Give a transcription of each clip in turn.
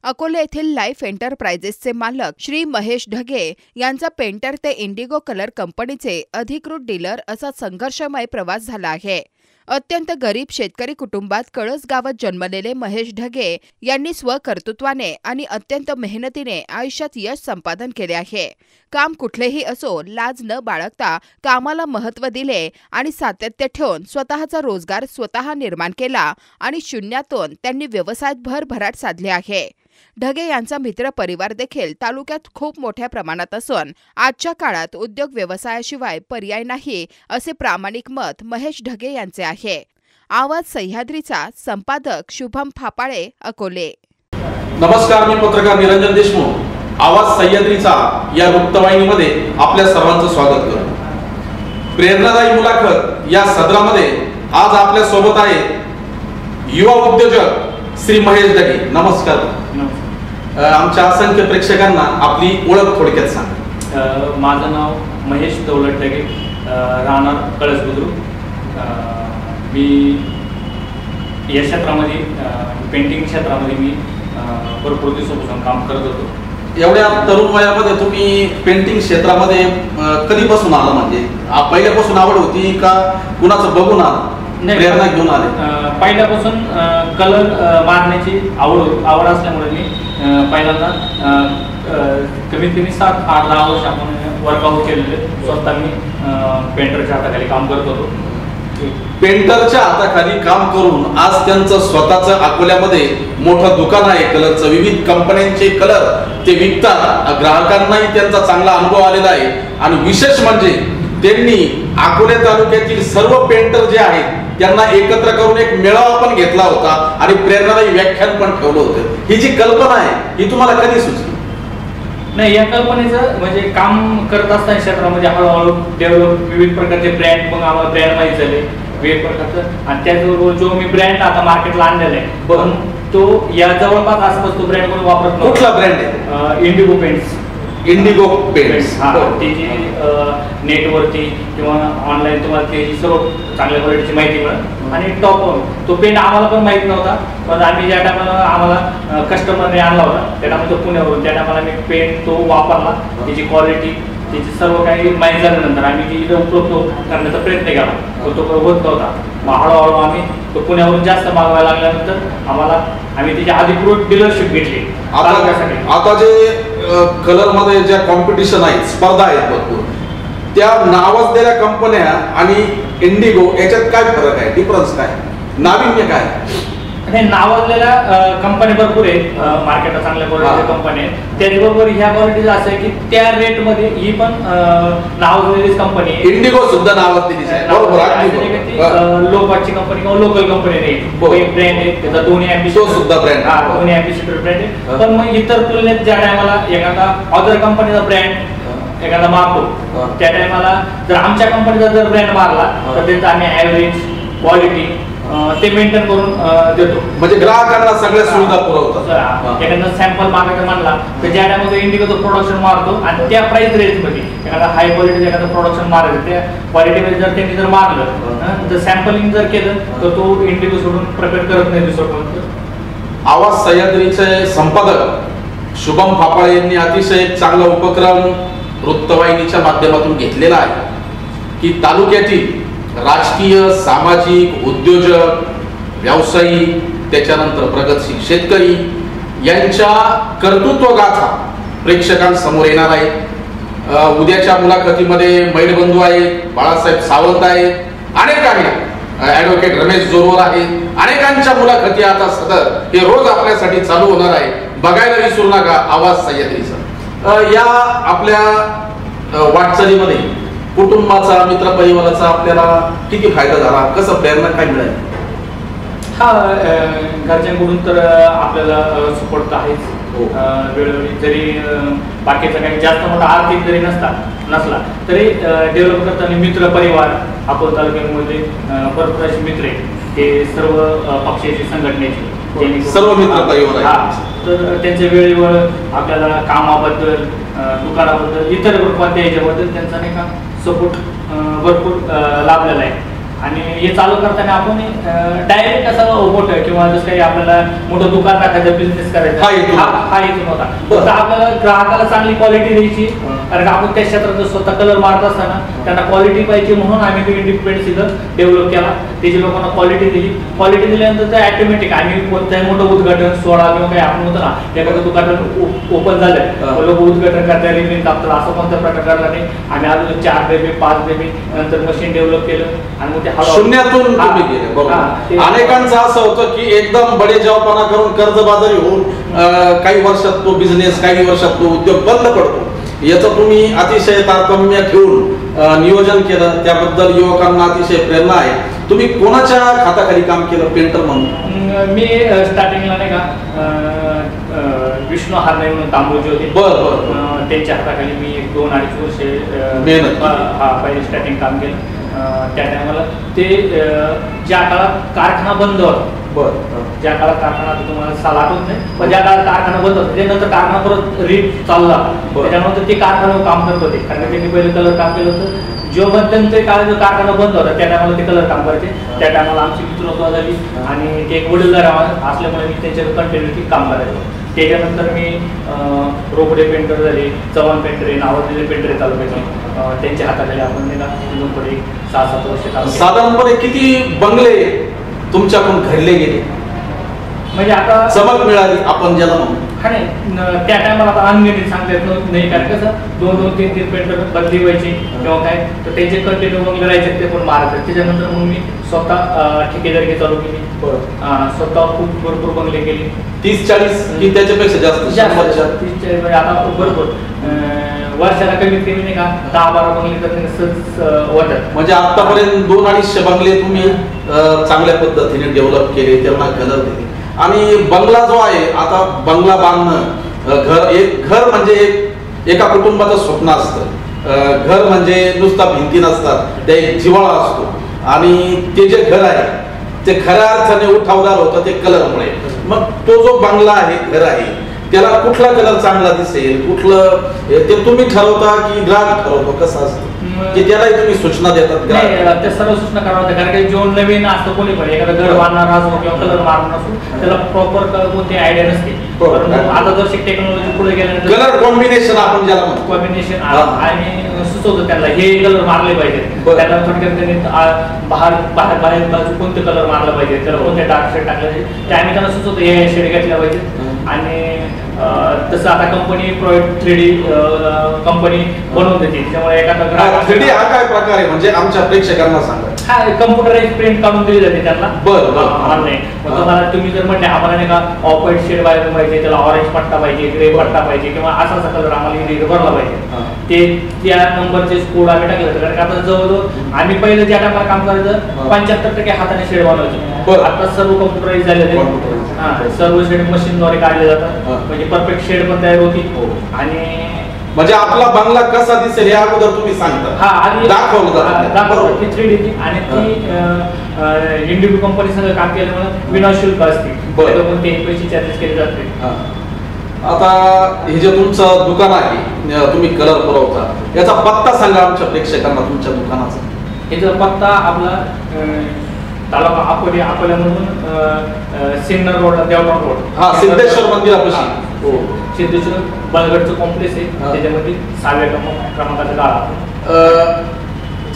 अकोले येथील लाईफ एंटरप्राइजेसचे मालक श्री महेश ढगे यांचा पेंटर ते इंडिगो कलर कंपनीचे अधिकृत डीलर असा संघर्षमय प्रवास झाला आहे। अत्यंत गरीब शेतकरी कुटुंबात कळस गावात जन्मलेले महेश ढगे यांनी स्वकर्तृत्वाने आणि अत्यंत मेहनतीने आयुष्यात यश संपादन केले आहे। काम कुठलेही असो लाज न बाळगता कामाला महत्त्व दिले आणि सातत्य ठेवून स्वतःचा रोजगार स्वतः निर्माण केला आणि शून्यातून त्यांनी व्यवसायात भरभराट साधली आहे। ढगे यांचा मित्र परिवार देखील तालुक्यात खूप मोठ्या प्रमाणात असून आजच्या काळात उद्योग व्यवसायाशिवाय पर्याय नाही असे प्रामाणिक मत महेश ढगे यांचे आहे। आवाज सह्याद्रीचा संपादक शुभम फापाळे, अकोले। नमस्कार, मी पत्रकार निरंजन देशमुख आवाज सह्याद्रीचा या वृत्तवाहिनीमध्ये आपल्या सर्वांचं स्वागत करतो। प्रेरणादायी मुलाखत या सदरामध्ये आज आपल्या सोबत आहे युवा उद्योजक श्री महेश ढगे। नमस्कार। आमच्या असंख्य प्रेक्षकांना आपली ओळख थोडक्यात सांगा। माझं नाव महेश दौलत ढगे, राहणार कळस बुद्रुक। मी या क्षेत्रामध्ये पेंटिंग क्षेत्रामध्ये मी भरपूर दिवसापासून काम करत होतो। एवढ्या तरुण वयामध्ये तुम्ही पेंटिंग क्षेत्रामध्ये कधीपासून आला? म्हणजे पहिल्यापासून आवड होती का कुणाचं बघून आला, प्रेरणा घेऊन आले? पहिल्यापासून कलर मारण्याची आवड असल्यामुळे मी पहिल्यांदा कमीत कमी 7-8-10 वर्ष आपण वर्कआउट केलेले। स्वतः मी पेंटरच्या हाताखाली काम करत होतो। पेंटरच्या हाताखाली काम करून आज त्यांचं स्वतःचं अकोल्यामध्ये मोठं दुकान आहे कलरचं। विविध कंपन्यांचे कलर ते विकतात, ग्राहकांनाही त्यांचा चांगला अनुभव आलेला आहे। आणि विशेष म्हणजे त्यांनी अकोले तालुक्यातील सर्व पेंटर जे आहेत त्यांना एकत्र करून एक मेळावा पण घेतला होता आणि प्रेरणादायी व्याख्यान पण ठेवलं होतं। ही जी कल्पना आहे ही तुम्हाला कधी सुचली? नाही, या कल्पनेचं म्हणजे काम करत असताना क्षेत्रामध्ये हळूहळू डेव्हलप विविध प्रकारचे ब्रँड, मग आम्हाला ब्रँड माहीत झाले विविध प्रकारचं। आणि त्याचबरोबर जो मी ब्रँड आता मार्केटला आणलेला आहे पण तो या जवळपास आसपास तो ब्रँड कोणी वापरत नाही। कुठला ब्रँड आहे? Indigo paints. इंडिगो पेंट्स त्याची नेटवरती किंवा ऑनलाईन तुम्हाला त्याची सर्व चांगल्या क्वालिटीची माहिती मिळेल। आणि टॉप तो पेंट आम्हाला पण माहिती नव्हता, पण आम्ही ज्या टायमाला आम्हाला कस्टमरने आणला होता त्या टायमाला तो पुण्यावरून, त्या टायमाला मी पेंट तो वापरला, त्याची क्वालिटी त्याची सर्व काही माहिती झाल्यानंतर आम्ही ती इथं उपलब्ध करण्याचा प्रयत्न केला, तो होत नव्हता। मग हळूहळू आम्ही तो पुण्यावरून जास्त मागवायला लागल्यानंतर आम्ही त्याची अधिकृत डीलरशिप घेतली। आता जे कलर मध्ये ज्या कॉम्पिटिशन आहेत, स्पर्धा आहेत भरपूर, त्या नावाजलेल्या कंपन्या आणि इंडिगो याच्यात काय फरक आहे? डिफरन्स काय, नाविन्य काय? नावाजलेल्या कंपन्या भरपूर आहेत मार्केटला, चांगल्या क्वालिटीच्या कंपन्या आहेत। त्याचबरोबर ह्या क्वालिटीचं असं आहे की त्या रेटमध्ये ही पण नावाजलेलीच कंपनी आहे। इंडिगो सुद्धा नावाजलेलीच आहे, बरोबर। लो कॉस्टची कंपनी किंवा लोकल कंपनी नाही, एक ब्रँड आहे त्याचा दोन्ही सुद्धा ब्रँड, दोन्ही ॲम्बेसिडर ब्रँड आहे। पण मग इतर तुलनेत ज्या टायमाला एखादा अदर कंपनीचा ब्रँड एखादा मारतो त्या टायमाला जर आमच्या कंपनीचा जर ब्रँड मारला तर त्याचा आम्ही ॲव्हरेज क्वालिटी ते मेंटेन करून देतो। म्हणजे ग्राहकांना सगळ्या सुविधा पुरवतात। एखादा सॅम्पल मागायचं म्हणला तर ज्या टायमाला इंडिगोचं प्रोडक्शन मारतो आणि त्या प्राइस रेंजमध्ये एखादा हाय क्वालिटीचं एखादं प्रोडक्शन मारायचं, त्या क्वालिटीमध्ये जर त्यांनी जर मारलं तर सॅम्पलिंग जर केलं तर तो इंडिगो सोडून प्रिपेअर करत नाही दुसरं। आवाज सह्याद्रीचे संपादक शुभम फापाळे यांनी अतिशय एक चांगला उपक्रम वृत्तवाहिनीच्या माध्यमातून घेतलेला आहे की तालुक्यातील राजकीय, सामाजिक, उद्योजक, व्यावसायिक, त्याच्यानंतर प्रगतशील शेतकरी यांच्या कर्तृत्व गाथा प्रेक्षकांसमोर येणार आहेत। उद्याच्या मुलाखतीमध्ये मैलबंधू आहेत, बाळासाहेब सावंत आहेत, अनेक आहेत, ॲडव्होकेट रमेश जोरवर आहेत, अनेकांच्या मुलाखती आता सदर हे रोज आपल्यासाठी चालू होणार आहे। बघायला विसरू नका आवाज सह्याद्रीचा। या आपल्या वाटचालीमध्ये कुटुंबाचा, मित्र परिवाराचा आपल्याला किती फायदा झाला, कसं प्रेरणा काय मिळाली? घरच्यांकडून तर आपल्याला सपोर्ट तर आहेच वेळोवेळी, जरी बाकीचा काही जास्त मोठा आर्थिक जरी नसला तरी डेव्हलप करताना मित्र परिवार, अकोला तालुक्यामध्ये भरपूर असे मित्र आहेत, ते सर्व पक्षाची संघटनेचे सर्व मित्र परिवार, तर त्यांच्या वेळेवर आपल्याला कामाबद्दल, दुकानाबद्दल, इतर कोणत्या याच्याबद्दल त्यांचा नाही का सपोर्ट भरपूर लाभलेला आहे। आणि हे चालू करताना आपण डायरेक्ट असं मोठं किंवा जसं काही आपल्याला मोठं दुकान टाकायचं बिझनेस करायचा हा इथून होता. तर आपल्याला ग्राहकाला चांगली क्वालिटी द्यायची, कारण आपण त्या क्षेत्रात स्वतः कलर मारत असताना त्यांना क्वालिटी पाहिजे म्हणून आम्ही तो इंडिपेंडन्स इथं डेव्हलप केला. त्याची लोकांना क्वालिटी दिल्यानंतर ते ऑटोमॅटिक आम्ही कोणत्याही मोठं उद्घाटन सोहळा किंवा काही आपण होतं ना, एखादं दुकान ओपन झालंय लोक उद्घाटन करता रिबीन कापतात, असं कोणत्या प्रकार घडला नाही. आम्ही अजून 4 बेबी 5 बेबी नंतर मशीन डेव्हलप केलं आणि मग ते शून्यातून तुम्ही गेले. बरोबर. अनेकांचं असं होतं की एकदम बडे जॉबपणा करून कर्जबाजारी होऊन काही वर्षात तो बिझनेस काही वर्षात तो उद्योग बंद पडतो. याचं तुम्ही अतिशय तारतम्य ठेवून नियोजन केलं, त्याबद्दल युवकांना अतिशय प्रेरणा आहे. तुम्ही कोणाच्या खात्याखाली काम केलं पेंटर म्हणून? मी स्टार्टिंगला नाही का विष्णू हारणे म्हणून तांबोजी होते, त्यांच्या हाताखाली मी 2-2.5 वर्ष पहिले स्टार्टिंग काम केलं. त्या टायमाला ते ज्या काळात कारखाना बंद होता, ज्या काळात कारखाना तुम्हाला साल आठवत नाही, पण ज्या काळात कारखाना बंद होता त्यानंतर कारखाना परत रीट चालला, त्याच्यानंतर ते कारखान्यावर काम करत होते. कारण त्यांनी पहिले कलर काम केलं होतं. जो मध्यंतरी काळ जो कारखाना बंद होता त्या टायमाला ते कलर काम करायचे. त्या टायमाला आमची मित्रत्व झाली आणि ते एक वडीलधार असल्यामुळे मी त्यांच्यावर कंटिन्युटी काम करायचो. त्याच्यानंतर मी रोकडे पेंटर झाले, चव्हाण पेंटर आहे, नावाजलेले पेंटर आहे तालुक्याचे, त्यांच्या हाताखाली आपण तिथून पुढे 6-7 वर्ष काम. साधारणपणे किती बंगले तुमच्याकडून घडले गेले, म्हणजे आता चमक मिळाली आपण ज्याला म्हणू? हा नाही, त्या टायमाला आता अनगिनित सांगता येत नाही, कारण कसं 2-3 पेंटर बदली व्हायची किंवा काय, तर त्यांचे कंटिन्यू बंगले राहायचे ते पण मारायचे. त्याच्यानंतर मग मी स्वतः ठेकेदारी चालू केली, स्वतः खूप भरपूर बंगले केले. 30-40 की त्याच्यापेक्षा जास्त? 30-40. आता भरपूर वर्षाला कमीत कमी नाही का 10-12 बंगले तर वाटत. म्हणजे आतापर्यंत 2-250 बंगले तुम्ही चांगल्या पद्धतीने डेव्हलप केले, त्यांना कलर दिले. आणि बंगला जो आहे, आता बंगला बांधणं, घर म्हणजे एका कुटुंबाचं स्वप्न असतं. घर म्हणजे नुसता भिंती नसतात, ते एक जिव्हाळा असतो. आणि ते जे घर आहे ते खऱ्या अर्थाने उठावदार होतं ते कलरमुळे. मग तो जो बंगला आहे, घर आहे, त्याला कुठला कलर चांगला दिसेल, कुठलं ते तुम्ही ठरवता की ग्राहक ठरवतो? कसं असतं की त्यालाही तुम्ही सूचना देतात? त्या सर्व सूचना करावं, कारण काही जो नवीन असतं कोणी पण एखादं घर बांधणार असो किंवा कलर मारणार असो, त्याला प्रॉपर कोणती आयडिया नसते. आता जर टेक्नॉलॉजी पुढे गेल्यानंतर कलर कॉम्बिनेशन आपण ज्याला म्हणतो, कॉम्बिनेशन आणि सुचवतो त्यांना हे कलर मारले पाहिजे. त्यांना थोडक्यात त्यांनी बाहेर बाजू कोणते कलर मारला पाहिजे, त्याला कोणते डार्क शेड टाकले पाहिजे, ते आम्ही त्यांना सुचवतो हे शेड घेतल्या पाहिजे. आणि तसं आता कंपनी प्रोडक्ट 3D कंपनी बनवून देते, त्यामुळे एखादा ग्राहक 3D हा काय प्रकार आहे म्हणजे आमच्या प्रेक्षकांना सांगा? हा कम्प्युटराइज प्रिंट काढून दिली जाते त्यांना ऑनलाईन. मग तुम्हाला तुम्ही जर म्हटले आम्हाला नाही का ऑफ व्हाईट शेड बाहेर पाहिजे, त्याला ऑरेंज पट्टा पाहिजे, ग्रे पट्टा पाहिजे किंवा असा असा कलर आम्हाला इथे भरला पाहिजे, ते त्या नंबरचे कोड आम्ही टाकले होते. कारण आता जवळजवळ आम्ही पहिले ज्या टायमाला काम करायचं 75% हाताने शेड बनवायचे, आता सर्व कम्प्युटराइज झालेले, सर्व शेड मशीनद्वारे काढले जातात, म्हणजे परफेक्ट शेड पण तयार होती. आणि म्हणजे आपला बंगला कसा दिसेल हे अगोदर तुम्ही सांगता? हा, आधी दाखवलं ती 3D आणि ती इंडिगो कंपनी संग काम केल्यामुळे विनाशुल्क असते, कोणतेही पैसे चार्जेस केले जाते. आता हे जे तुमचं दुकान आहे, तुम्ही कलर पुरवता, याचा पत्ता सांगा आमच्या प्रेक्षकांना तुमच्या दुकानाचा. याचा पत्ता आपला तालुका अकोल्यामधून सिन्नर रोड, देवगाव रोड, सिद्धेश्वर मंदिरापाशी. सिद्धेश्वर बळगडचं कॉम्प्लेक्स आहे, त्याच्यामध्ये 6व्या क्रमांकाचा गाळा.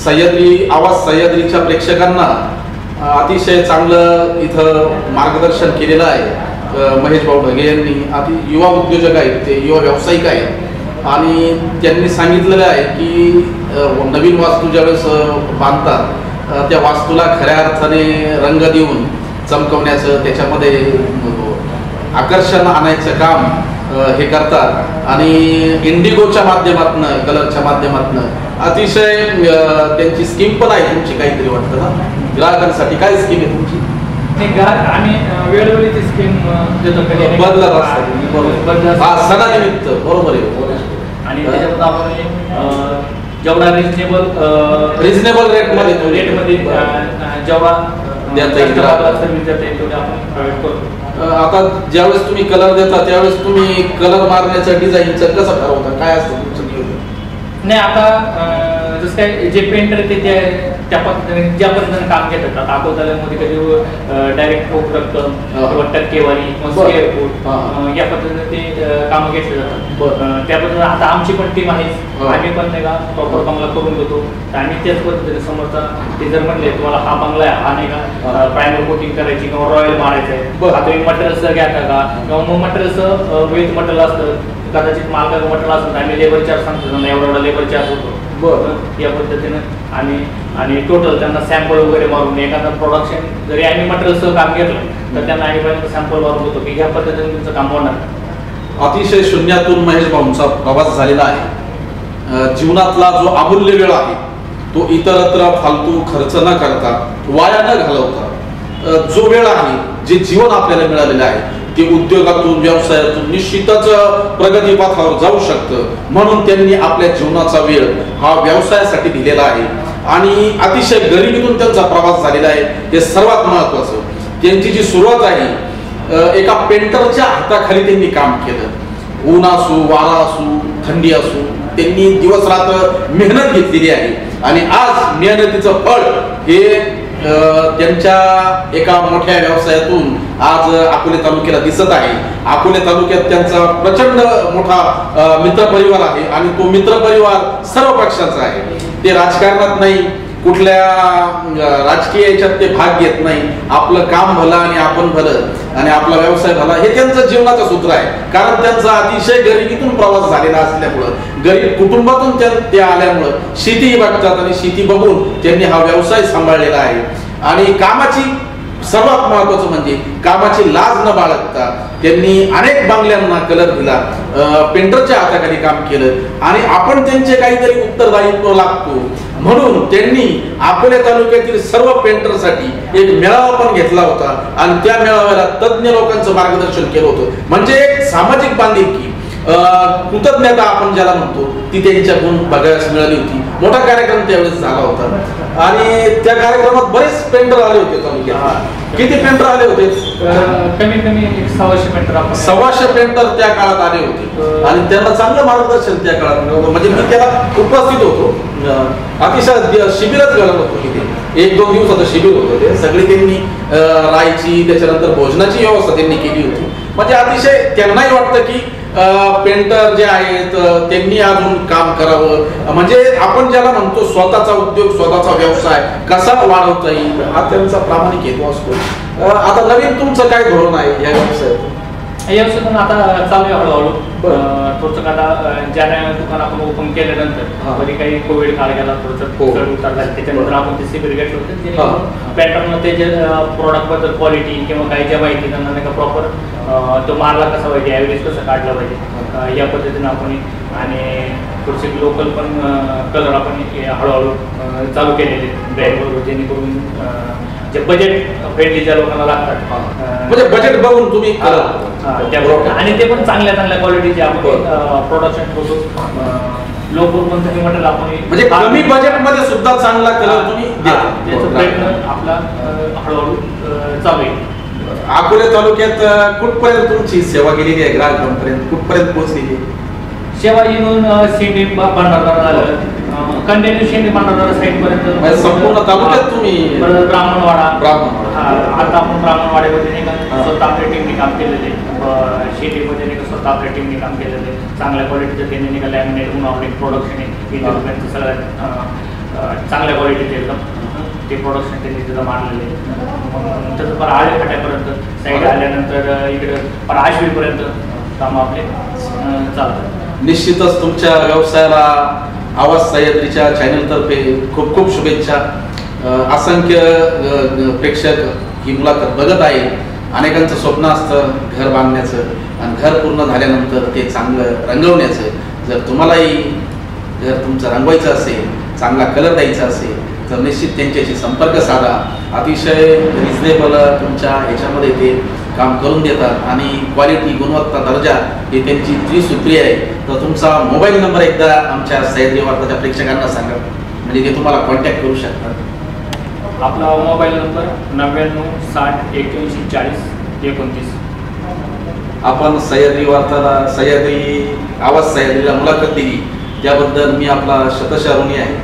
सह्याद्री आवाज सह्याद्रीच्या प्रेक्षकांना अतिशय चांगलं इथं मार्गदर्शन केलेलं आहे महेश भाऊ ढगे यांनी. अति युवा उद्योजक आहेत, ते युवा व्यावसायिक आहेत आणि त्यांनी सांगितलेलं आहे की नवीन वास्तू ज्यावेळेस बांधतात त्या वास्तूला खऱ्या अर्थाने रंग देऊन चमकवण्याचं, त्याच्यामध्ये आकर्षण आणायचं काम हे करतात. आणि इंडिगोच्या माध्यमातून, कलरच्या माध्यमातून अतिशय त्यांची स्कीम पण आहे तुमची काहीतरी वाटतं ना ग्राहकांसाठी? काय स्कीम आहे तुमची? ग्राहक आम्ही वेळोवेळी ती स्कीम देतो, बदलत असतात सणानिमित्त. बरोबर आहे. आणि त्याच्यामध्ये आपण जेवढा रिजनेबल रेटमध्ये जेवढा सर्व्हिस देता येईल तेवढा आपण प्रोव्हाइड करतो. आता ज्यावेळेस तुम्ही कलर देता त्यावेळेस तुम्ही कलर मारण्याचं डिझाईनचं कसं ठरवता? काय असतं तुमचं नियोजन? नाही, आता जसं काय जे पेंटर ते त्या पद्धतीने ज्या पद्धतीने काम घेतात. आता अकोल्यामध्ये कधी डायरेक्ट ठोक रक्कम किंवा टक्केवारी किंवा स्क्वेअर फूट या पद्धतीने ते कामं घेतले जातात. त्या पद्धतीने आता आमची पण टीम आहे. आम्ही पण नाही का प्रॉपर बंगला करून देतो. तर आम्ही त्याच पद्धतीने समोरचा ते जर म्हणले तुम्हाला हा बंगला आहे, हा नाही का प्रायमर कोटिंग करायची किंवा रॉयल मारायचं आहे, आता तुम्ही मटेरियल्स घ्या का किंवा मग मटेरियल्स वेज मटेरियल असतं, कदाचित मालकाचं मटेरियल असतं तर आम्ही लेबर चार्ज सांगतो, एवढा लेबर चार्ज होतो. या पद्धतीनं आणि टोटल त्यांना सॅम्पल वगैरे मारून एखादं प्रोडक्शन जरी आम्ही मटेरियलचं काम घेतलं तर त्यांना आम्ही पहिल्यांदा सॅम्पल मारून होतो की ह्या पद्धतीने तुमचं काम होणार. अतिशय शून्यातून महेश भाऊंचा प्रवास झालेला आहे. जीवनातला जो अमूल्य वेळ आहे तो इतरत्र फालतू खर्च न करता, वाया न घालवता जो वेळ आहे, जे जीवन आपल्याला मिळालेलं आहे ते उद्योगातून व्यवसायातून निश्चितच प्रगतीपथावर जाऊ शकतं. म्हणून त्यांनी आपल्या जीवनाचा वेळ हा व्यवसायासाठी दिलेला आहे आणि अतिशय गरिबीतून त्यांचा प्रवास झालेला आहे. हे सर्वात महत्वाचं. त्यांची जी सुरुवात आहे एका पेंटरच्या हाताखाली त्यांनी काम केलं. ऊन असू, वारा असू, थंडी असू, त्यांनी दिवस रात्र मेहनत घेतलेली आहे आणि आज मेहनतीचं फळ हे त्यांच्या एका मोठ्या व्यवसायातून आज अकोले तालुक्याला दिसत आहे. अकोले तालुक्यात त्यांचा प्रचंड मोठा मित्रपरिवार आहे आणि तो मित्रपरिवार सर्व पक्षाचा आहे. ते राजकारणात नाही, कुठल्या राजकीय याच्यात ते भाग घेत नाही. आपलं काम भलं आणि आपण भलं आणि आपला व्यवसाय भला हे त्यांचं जीवनाचं सूत्र आहे. कारण त्यांचा अतिशय गरिबीतून प्रवास झालेला असल्यामुळं, गरीब कुटुंबातून ते आल्यामुळं शेतीही बघतात आणि शेती बघून त्यांनी हा व्यवसाय सांभाळलेला आहे. आणि कामाची सर्वात महत्वाचं म्हणजे कामाची लाज न बाळगता त्यांनी अनेक बंगल्यांना कलर दिला, पेंटरच्या हाताखाली काम केलं आणि आपण त्यांचे काहीतरी उत्तरदायित्व लागतो म्हणून त्यांनी अकोले तालुक्यातील सर्व पेंटरसाठी एक मेळावा पण घेतला होता आणि त्या मेळाव्याला तज्ञ लोकांचं मार्गदर्शन केलं होतं. म्हणजे एक सामाजिक बांधिलकी, कृतज्ञता आपण ज्याला म्हणतो ती त्यांच्याकडून बघायला मिळाली होती. मोठा कार्यक्रम त्यावेळेस झाला होता आणि त्या कार्यक्रमात बरेच पेंटर आले होते तालुक्यात. किती पेंटर आले होते? कमीत कमी 100 पेंटर. 100 पेंटर त्या काळात आले होते आणि त्यांना चांगलं मार्गदर्शन त्या काळात मिळालं. म्हणजे मी त्याला उपस्थित होतो. अतिशय शिबिरच घालत होतो तिथे. 1-2 दिवसाचं शिबिर होतं ते. सगळी त्यांनी राहायची, त्याच्यानंतर भोजनाची व्यवस्था त्यांनी केली होती. म्हणजे अतिशय त्यांनाही वाटतं की पेंटर जे आहेत त्यांनी अजून काम करावं. म्हणजे आपण ज्याला म्हणतो स्वतःचा उद्योग, स्वतःचा व्यवसाय कसा वाढवता येईल हा त्यांचा प्रामाणिक हेतू असतो. आता नवीन तुमचं काय धोरण आहे या व्यवसायात? यापासून आता चालू आहे हळूहळू. थोडंसं आता ज्या दुकान आपण ओपन केल्यानंतर कधी काही कोविड काळ गेला, थोडंसं उतार झाला, त्याच्यानंतर आपण ते शिबिर घेतलं होतं. पॅटर्न ते जे प्रोडक्ट बद्दल क्वालिटी किंवा काही ज्या माहिती त्यांना नाही का प्रॉपर तो मारला कसा पाहिजे, ॲव्हरेज कसं काढला पाहिजे या पद्धतीनं आपण आणि थोडेसे लोकल पण कलर आपण हळूहळू चालू केलेले ब्रँडवर, जेणेकरून जे बजेट फ्रेंडली ज्या लोकांना लागतात म्हणजे बजेट बघून तुम्ही आणि ते पण चांगल्या क्वालिटीचे आपण प्रोडक्शन ठेवतो. लोक मटेरियल आपण म्हणजे कमी बजेटमध्ये सुद्धा चांगला कलर तुम्ही त्याचा प्रयत्न आपला हळूहळू चालू आहे. अकोले तालुक्यात कुठपर्यंत तुमची सेवा गेलेली आहे? ग्राहकांपर्यंत कुठपर्यंत पोहोचलेली आहे सेवा? येऊन शेंडी भंडारदारा झालं, कंटिन्यू शेंडी भंडारदारा साईड पर्यंत संपूर्ण तालुक्यात तुम्ही. ब्राह्मणवाडा आता आपण ब्राह्मणवाड्यामध्ये नाही का स्वतः आपल्या टीमने काम केलेले, शेतीमध्ये नाही का स्वतः आपल्या टीमने काम केलेले, चांगल्या क्वालिटीचं त्यांनी नाही का लॅमिनेट म्हणून आपले प्रोडक्शन आहे सगळ्यात चांगल्या क्वालिटीचे एकदम ते प्रोडक्शन त्यांनी तिथं मारलेले. त्याचं पर आळे फाट्यापर्यंत साईड आल्यानंतर इकडं पर आश्वीपर्यंत काम आपले चालतात. निश्चितच तुमच्या व्यवसायाला आवाज सह्याद्रीच्या चॅनलतर्फे खूप खूप शुभेच्छा. असंख्य प्रेक्षक ही मुलाखत बघत आहे. अनेकांचं स्वप्न असतं घर बांधण्याचं आणि घर पूर्ण झाल्यानंतर ते चांगलं रंगवण्याचं. जर तुम्हालाही घर तुमचं रंगवायचं असेल, चांगला कलर द्यायचा असेल तर निश्चित त्यांच्याशी संपर्क साधा. अतिशय रिजनेबल तुमच्या ह्याच्यामध्ये ते काम करून देतात आणि क्वालिटी, गुणवत्ता, दर्जा ही त्यांची त्रिसूत्री आहे. तर तुमचा मोबाईल नंबर एकदा आमच्या सह्याद्री वार्ताच्या प्रेक्षकांना सांगा म्हणजे ते तुम्हाला कॉन्टॅक्ट करू शकतात. आपला मोबाईल नंबर 99 60 81 40 29. आपण सह्याद्री वार्ताला आवाज सह्याद्रीला मुलाखत दिली त्याबद्दल मी आपला शतशः ऋणी आहे.